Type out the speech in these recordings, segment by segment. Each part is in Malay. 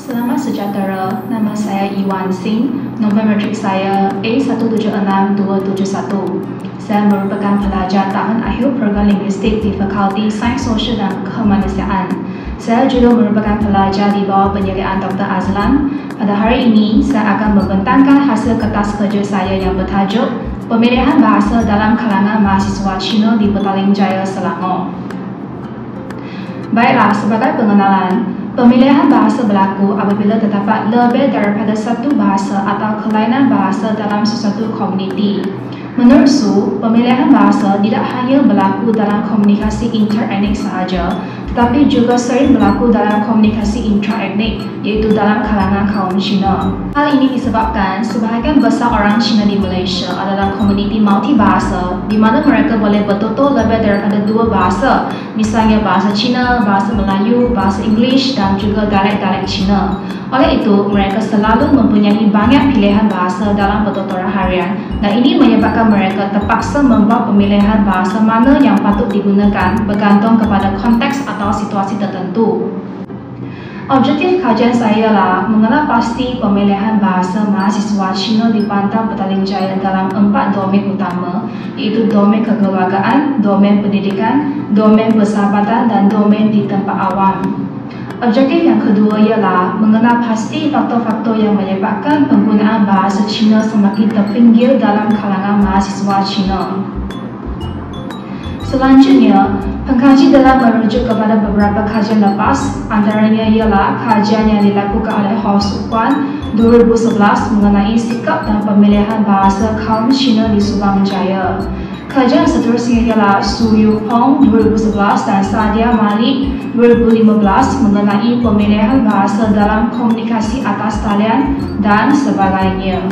Selamat sejahtera, nama saya Iwan Singh, nombor matrik saya A176271. Saya merupakan pelajar tahun akhir program linguistik di Fakulti Sains Sosial dan Kemanusiaan. Saya juga merupakan pelajar di bawah penyelidikan Dr. Azlan. Pada hari ini, saya akan membentangkan hasil kertas kerja saya yang bertajuk Pemilihan Bahasa dalam kalangan mahasiswa Cina di Petaling Jaya, Selangor. Baiklah, sebagai pengenalan, pemilihan bahasa berlaku apabila terdapat lebih daripada satu bahasa atau kelainan bahasa dalam sesuatu komuniti. Menurut Su, pemilihan bahasa tidak hanya berlaku dalam komunikasi interetnik sahaja, tetapi juga sering berlaku dalam komunikasi intraetnik, iaitu dalam kalangan kaum Cina. Hal ini disebabkan sebahagian besar orang Cina di Malaysia adalah komuniti multibahasa, di mana mereka boleh bertutur lebih daripada dua bahasa, misalnya bahasa Cina, bahasa Melayu, bahasa Inggeris dan juga dialek-dialek Cina. Oleh itu, mereka selalu mempunyai banyak pilihan bahasa dalam pertuturan harian, dan ini menyebabkan mereka terpaksa membuat pemilihan bahasa mana yang patut digunakan bergantung kepada konteks atau situasi tertentu. Objektif kajian saya ialah mengenal pasti pemilihan bahasa mahasiswa Cina di Pantang Petaling Jaya dalam 4 domen utama, iaitu domen kekeluargaan, domen pendidikan, domen persahabatan dan domen di tempat awam. Objektif yang kedua ialah mengenal pasti faktor-faktor yang menyebabkan penggunaan bahasa Cina semakin terpinggir dalam kalangan mahasiswa Cina. Selanjutnya, pengkaji telah merujuk kepada beberapa kajian lepas, antaranya ialah kajian yang dilakukan oleh Hou Suk Kwan 2011 mengenai sikap dan pemilihan bahasa kaum Cina di Subang Jaya. Kajian seterusnya ialah Su Yu Pong 2011 dan Sadia Malik 2015 mengenai pemilihan bahasa dalam komunikasi atas talian dan sebagainya.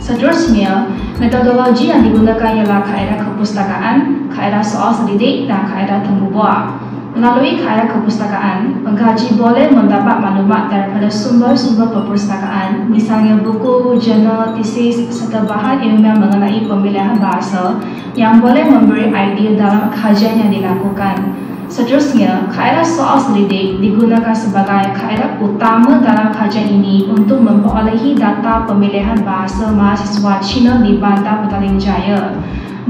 Seterusnya, metodologi yang digunakan ialah kaedah kepustakaan, kaedah soal selidik dan kaedah temu buah. Melalui kaedah kepustakaan, pengkaji boleh mendapat maklumat daripada sumber-sumber perpustakaan, misalnya buku, jurnal, tesis serta bahan ilmiah mengenai pemilihan bahasa yang boleh memberi idea dalam kajian yang dilakukan. Seterusnya, kaedah soal selidik digunakan sebagai kaedah utama dalam kajian ini untuk memperolehi data pemilihan bahasa mahasiswa Cina di Bandar Petaling Jaya.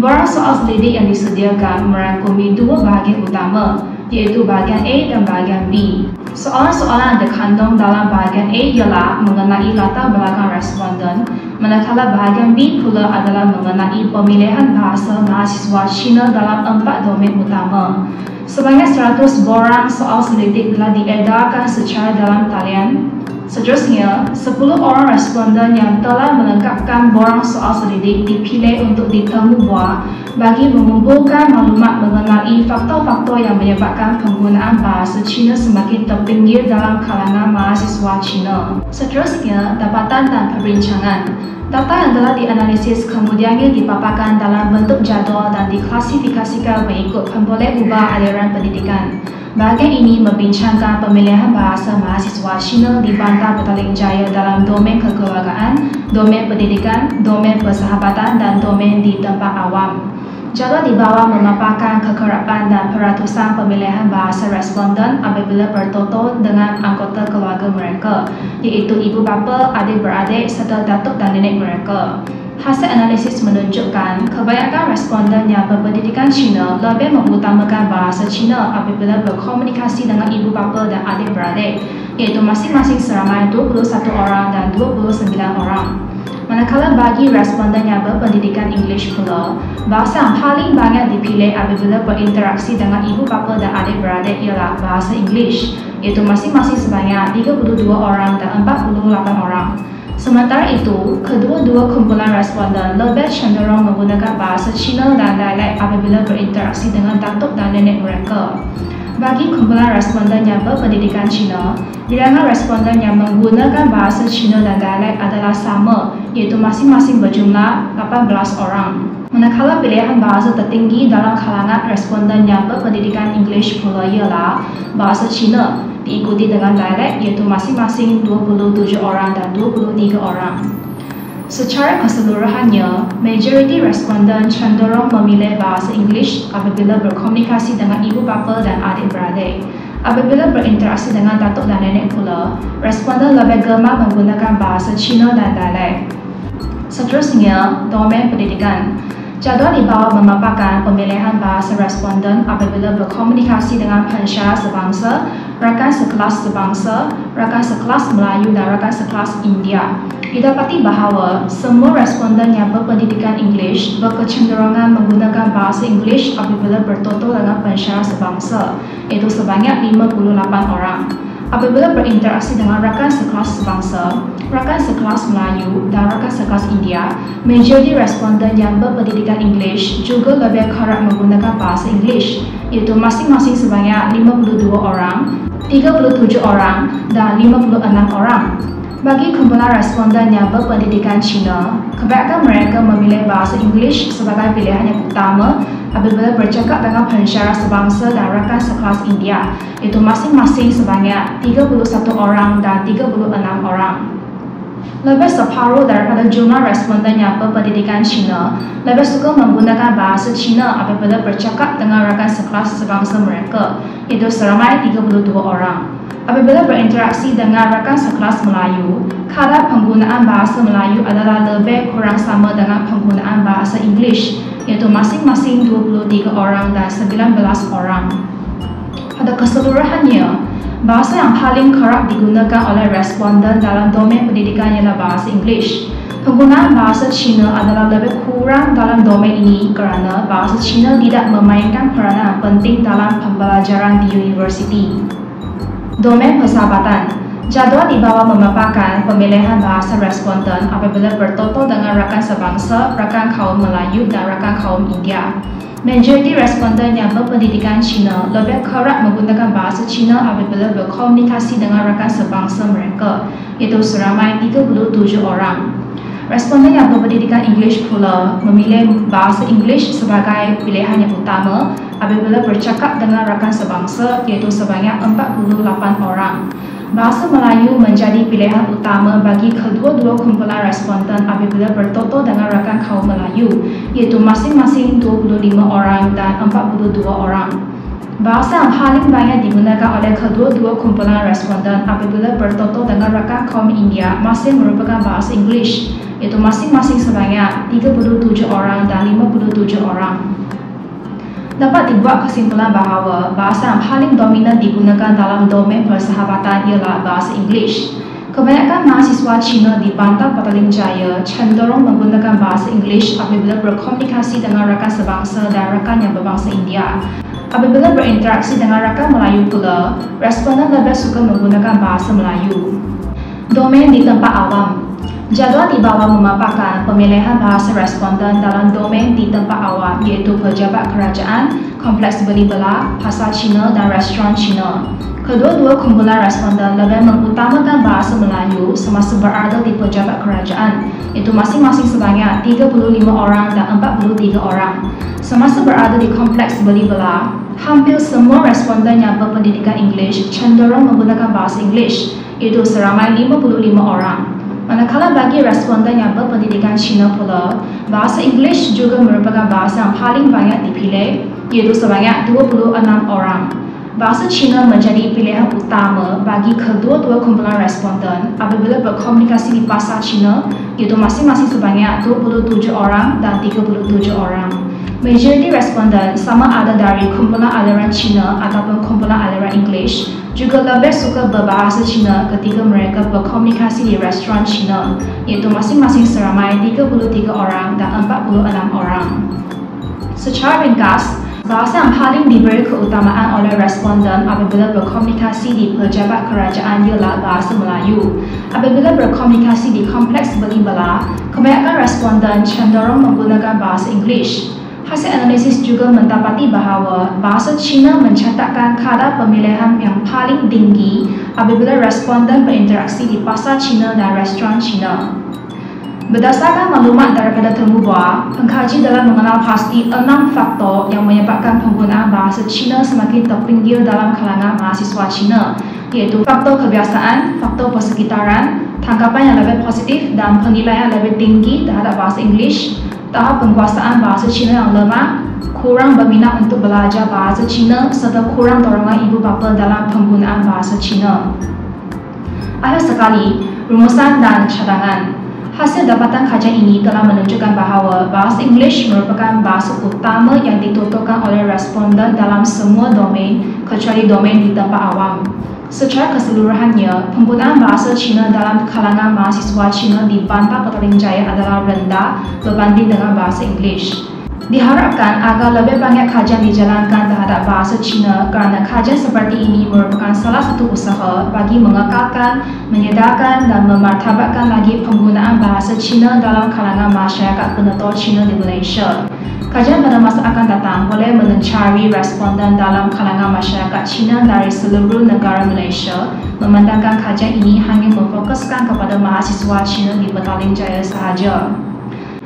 Borang soal selidik yang disediakan merangkumi dua bahagian utama, iaitu bahagian A dan bahagian B. Soalan-soalan yang terkandung dalam bahagian A ialah mengenai latar belakang responden, manakala bahagian B pula adalah mengenai pemilihan bahasa mahasiswa Cina dalam 4 domen utama. Sebanyak 100 borang soal selidik telah diedarkan secara dalam talian. Seterusnya, 10 orang responden yang telah melengkapkan borang soal selidik dipilih untuk ditemu buah bagi mengumpulkan maklumat mengenai faktor-faktor yang menyebabkan penggunaan bahasa Cina semakin terpinggir dalam kalangan mahasiswa Cina. Seterusnya, dapatan dan perbincangan. Data yang telah dianalisis kemudiannya dipaparkan dalam bentuk jadual dan diklasifikasikan mengikut pemboleh ubah aliran pendidikan. Bahagian ini membincangkan pemilihan bahasa mahasiswa Cina di Bandar Petaling Jaya dalam domen kekeluargaan, domen pendidikan, domen persahabatan dan domen di tempat awam. Jadual di bawah memaparkan kekerapan dan peratusan pemilihan bahasa responden apabila bertutur dengan anggota keluarga mereka, iaitu ibu bapa, adik-beradik serta datuk dan nenek mereka. Hasil analisis menunjukkan kebanyakan responden yang berpendidikan Cina lebih mengutamakan bahasa Cina apabila berkomunikasi dengan ibu bapa dan adik-beradik, iaitu masing-masing seramai 21 orang dan 29 orang. Manakala bagi responden yang berpendidikan Inggeris pula, bahasa yang paling banyak dipilih apabila berinteraksi dengan ibu bapa dan adik-beradik ialah bahasa Inggeris, iaitu masing-masing sebanyak 32 orang dan 48 orang. Sementara itu, kedua-dua kumpulan responden lebih cenderung menggunakan bahasa Cina dan dialek apabila berinteraksi dengan datuk dan nenek mereka. Bagi kumpulan responden yang berpendidikan Cina, bilangan responden yang menggunakan bahasa Cina dan dialek adalah sama, iaitu masing-masing berjumlah 18 orang. Manakala pilihan bahasa tertinggi dalam kalangan responden yang berpendidikan Inggeris pula ialah bahasa Cina, diikuti dengan dialek iaitu masing-masing 27 orang dan 23 orang. Secara keseluruhannya, majoriti responden cenderung memilih bahasa Inggeris apabila berkomunikasi dengan ibu bapa dan adik-beradik. Apabila berinteraksi dengan datuk dan nenek pula, responden lebih gemar menggunakan bahasa Cina dan dialek. Seterusnya, domain pendidikan. Jadual di bawah memaparkan pemilihan bahasa responden apabila berkomunikasi dengan pensyarah sebangsa, rakan sekelas sebangsa, rakan sekelas Melayu dan rakan sekelas India. Didapati bahawa semua responden yang berpendidikan English berkecenderungan menggunakan bahasa English apabila bertutur dengan pensyarah sebangsa, iaitu sebanyak 58 orang. Apabila berinteraksi dengan rakan sekelas sebangsa, rakan sekelas Melayu dan rakan sekelas India, majoriti responden yang berpendidikan English juga lebih kerap menggunakan bahasa English, iaitu masing-masing sebanyak 52 orang, 37 orang dan 56 orang. Bagi kumpulan responden yang berpendidikan Cina, kebanyakan mereka memilih bahasa English sebagai pilihan yang utama apabila bercakap dengan pensyarah sebangsa dan rakan sekelas India, iaitu masing-masing sebanyak 31 orang dan 36 orang. Lebih separuh daripada jumlah responden yang berpendidikan Cina lebih suka menggunakan bahasa Cina apabila bercakap dengan rakan sekelas sebangsa mereka, iaitu seramai 32 orang. Apabila berinteraksi dengan rakan sekelas Melayu, kadar penggunaan bahasa Melayu adalah lebih kurang sama dengan penggunaan bahasa English, iaitu masing-masing 23 orang dan 19 orang. Pada keseluruhannya, bahasa yang paling kerap digunakan oleh responden dalam domain pendidikan ialah bahasa English. Penggunaan bahasa Cina adalah lebih kurang dalam domain ini kerana bahasa Cina tidak memainkan peranan penting dalam pembelajaran di universiti. Domain persahabatan. Jadual di bawah memaparkan pemilihan bahasa responden apabila bertutur dengan rakan sebangsa, rakan kaum Melayu dan rakan kaum India. Majoriti responden yang berpendidikan Cina lebih kerap menggunakan bahasa Cina apabila berkomunikasi dengan rakan sebangsa mereka, iaitu seramai 37 orang. Responden yang berpendidikan English pula memilih bahasa English sebagai pilihan yang utama apabila bercakap dengan rakan sebangsa, iaitu sebanyak 48 orang. Bahasa Melayu menjadi pilihan utama bagi kedua-dua kumpulan responden apabila bertutur dengan rakan kaum Melayu, iaitu masing-masing 25 orang dan 42 orang. Bahasa yang paling banyak digunakan oleh kedua-dua kumpulan responden apabila bertutur dengan rakan kaum India masih merupakan bahasa English, iaitu masing-masing sebanyak 37 orang dan 57 orang. Dapat dibuat kesimpulan bahawa bahasa yang paling dominan digunakan dalam domain persahabatan ialah bahasa English. Kebanyakan mahasiswa Cina di Bandar Petaling Jaya cenderung menggunakan bahasa English apabila berkomunikasi dengan rakan sebangsa dan rakan yang berbangsa India. Apabila berinteraksi dengan rakan Melayu pula, responden lebih suka menggunakan bahasa Melayu. Domain di tempat awam. Jadual di bawah memaparkan pemilihan bahasa responden dalam domain di tempat awam, iaitu pejabat kerajaan, kompleks beli belah, pasar Cina dan restoran Cina. Kedua-dua kumpulan responden lebih mengutamakan bahasa Melayu semasa berada di pejabat kerajaan, iaitu masing-masing sebanyak 35 orang dan 43 orang. Semasa berada di kompleks beli belah, hampir semua responden yang berpendidikan English cenderung menggunakan bahasa English, iaitu seramai 55 orang. Manakala bagi responden yang berpendidikan Cina pula, bahasa English juga merupakan bahasa yang paling banyak dipilih, iaitu sebanyak 26 orang. Bahasa Cina menjadi pilihan utama bagi kedua-dua kumpulan responden apabila berkomunikasi di pasar Cina, iaitu masing-masing sebanyak 27 orang dan 37 orang. Majoriti responden sama ada dari kumpulan aliran Cina ataupun kumpulan aliran English juga lebih suka berbahasa Cina ketika mereka berkomunikasi di restoran Cina, iaitu masing-masing seramai 33 orang dan 46 orang. Secara ringkas, bahasa yang paling diberi keutamaan oleh responden apabila berkomunikasi di pejabat kerajaan ialah bahasa Melayu. Apabila berkomunikasi di kompleks beli belah, kebanyakan responden cenderung menggunakan bahasa English. Hasil analisis juga mendapati bahawa bahasa Cina mencatatkan kadar pemilihan yang paling tinggi apabila responden berinteraksi di pasar Cina dan restoran Cina. Berdasarkan maklumat daripada Temu Buah, pengkaji telah mengenal pasti 6 faktor yang menyebabkan penggunaan bahasa Cina semakin terpinggir dalam kalangan mahasiswa Cina, iaitu faktor kebiasaan, faktor persekitaran, tanggapan yang lebih positif dan penilaian lebih tinggi terhadap bahasa English, tahap penguasaan bahasa Cina yang lemah, kurang berminat untuk belajar bahasa Cina serta kurang dorongan ibu bapa dalam penggunaan bahasa Cina. Akhir sekali, rumusan dan cadangan. Hasil dapatan kajian ini telah menunjukkan bahawa bahasa Inggeris merupakan bahasa utama yang dituturkan oleh responden dalam semua domain kecuali domain di tempat awam. Secara keseluruhannya, penggunaan bahasa Cina dalam kalangan mahasiswa Cina di Bandar Petaling Jaya adalah rendah berbanding dengan bahasa Inggeris. Diharapkan agar lebih banyak kajian dijalankan terhadap bahasa Cina kerana kajian seperti ini merupakan salah satu usaha bagi mengekalkan, menyedarkan dan memartabatkan lagi penggunaan bahasa Cina dalam kalangan masyarakat penutur Cina di Malaysia. Kajian pada masa akan datang boleh mencari responden dalam kalangan masyarakat Cina dari seluruh negara Malaysia, memandangkan kajian ini hanya memfokuskan kepada mahasiswa Cina di Petaling Jaya sahaja.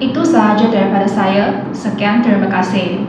Itu sahaja daripada saya. Sekian, terima kasih.